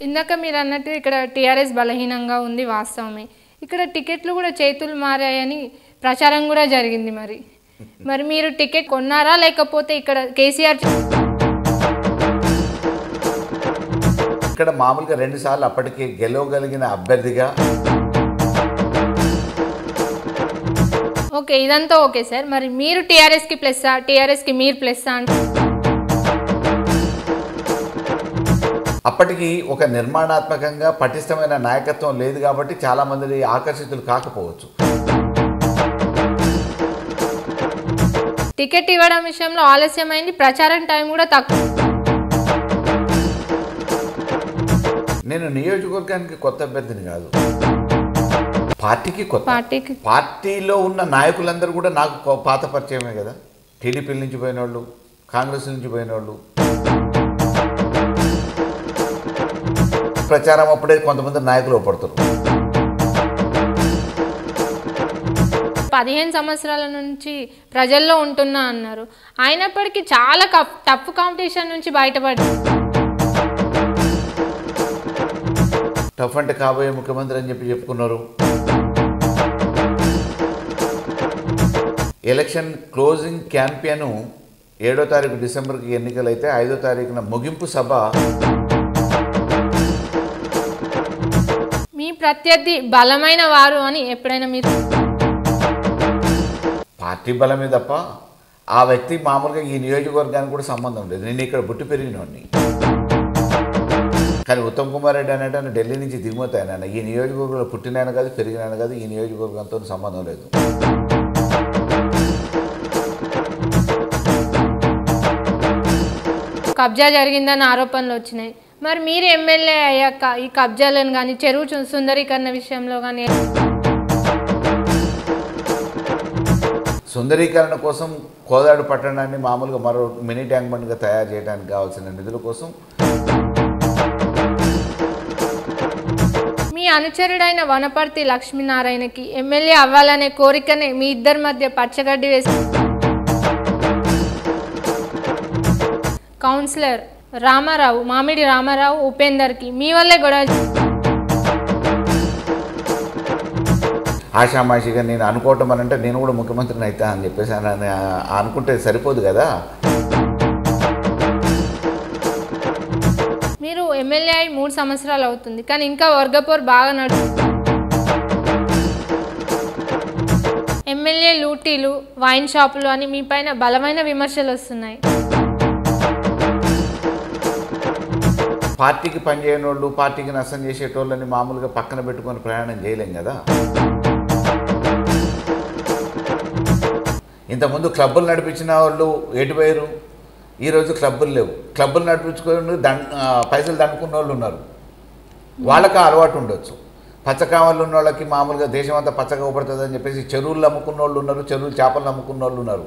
ఇందాక మీరు అన్నట్టు ఇక్కడ టీఆర్ఎస్ బలహీనంగా ఉంది వాస్తవమే. ఇక్కడ టికెట్లు కూడా చేతులు మారాయని ప్రచారం కూడా జరిగింది. మరి మీరు టికెట్ కొన్నారా లేకపోతే ఇక్కడ కేసీఆర్ ఇక్కడ మామూలుగా 2 సార్లు అప్పటికే గెలవగలిగిన అభ్యర్థిగా ఓకే, ఇదంతా ఓకే సార్. మరి మీరు టీఆర్ఎస్కి ప్లస్సా, టీఆర్ఎస్కి మీరు ప్లస్సా అంటే అప్పటికి ఒక నిర్మాణాత్మకంగా పటిష్టమైన నాయకత్వం లేదు కాబట్టి చాలామంది ఆకర్షితులు కాకపోవచ్చు. టికెట్ ఇవ్వడం విషయంలో ఆలస్యమైంది, ప్రచారం టైం కూడా తక్కువ. నేను నియోజకవర్గానికి కొత్త అభ్యర్థిని కాదు, పార్టీకి కొత్త. పార్టీలో ఉన్న నాయకులందరూ కూడా నాకు పాత పరిచయమే కదా. టీడీపీ నుంచి పోయిన వాళ్ళు, కాంగ్రెస్ నుంచి పోయిన వాళ్ళు. ప్రచారం అప్పుడే కొంతమంది నాయకులు పడతారు. 15 సంవత్సరాల నుంచి ప్రజల్లో ఉంటున్నా అన్నారు. అయినప్పటికీ చాలా టఫ్ కాంపిటీషన్ నుంచి బయటపడ్డారు. టఫ్ అంటే కాబోయే ముఖ్యమంత్రి అని చెప్పుకున్నారు. ఎలక్షన్ క్లోజింగ్ క్యాంపెయిన్ 7వ తారీఖు డిసెంబర్కి ఎన్నికలైతే 5వ తారీఖున ముగింపు సభ. మీ ప్రత్యర్థి బలమైన వారు అని ఎప్పుడైనా మీరు పార్టీ బలమే తప్ప ఆ వ్యక్తి మామూలుగా ఈ నియోజకవర్గానికి కూడా సంబంధం లేదు. నేను ఇక్కడ పుట్టి పెరిగినోడిని. కానీ ఉత్తమ్ కుమార్ రెడ్డి అనేటైనా ఢిల్లీ నుంచి దిగుమతి ఆయన. ఈ నియోజకవర్గంలో పుట్టినాయన కాదు, పెరిగినాయన కాదు. ఈ నియోజకవర్గంతో సంబంధం లేదు. కబ్జా జరిగిందని ఆరోపణలు వచ్చినాయి. మరి మీరు ఎమ్మెల్యే అయ్యాక ఈ కబ్జాలను కానీ, చెరువు సుందరీకరణ విషయంలో కానీ సుందరీకరణ కోసం కోదాడు పట్టణాన్ని మామూలుగా మరో మినీ ట్యాంక్ బండ్గా తయారు చేయడానికి కావాల్సిన నిధుల కోసం మీ అనుచరుడైన వనపర్తి లక్ష్మీనారాయణకి ఎమ్మెల్యే అవ్వాలనే కోరికనే మీ ఇద్దరి మధ్య పచ్చగడ్డి వేసి కౌన్సిలర్ రామారావు, మామిడి రామారావు, ఉపేందర్కి మీ వల్లే గొడవ. ఆషామాషిగా నేను అనుకోవటం అని అంటే నేను కూడా ముఖ్యమంత్రిని అవుతా అని చెప్పేసి అనుకుంటే సరిపోదు కదా. మీరు ఎమ్మెల్యే అయి 3 సంవత్సరాలు అవుతుంది, కానీ ఇంకా వర్గపోరు బాగా ఎమ్మెల్యే లూటీలు, వైన్ షాపులు అని మీ పైన బలమైన విమర్శలు వస్తున్నాయి. పార్టీకి పనిచేయని వాళ్ళు, పార్టీకి నష్టం చేసేటోళ్ళని మామూలుగా పక్కన పెట్టుకొని ప్రయాణం చేయలేం కదా. ఇంతకుముందు క్లబ్బులు నడిపించిన వాళ్ళు ఎటుపోయారు? ఈరోజు క్లబ్బులు లేవు. క్లబ్బులు నడిపించుకొని పైసలు దండుకున్న వాళ్ళు ఉన్నారు. వాళ్ళకి అలవాటు ఉండొచ్చు. పచ్చకామలు ఉన్న వాళ్ళకి మామూలుగా దేశం అంతా పచ్చగా పడుతుంది అని చెప్పేసి చెరువులు అమ్ముకున్న వాళ్ళు ఉన్నారు, చెరువులు చేపలు అమ్ముకున్న వాళ్ళు ఉన్నారు.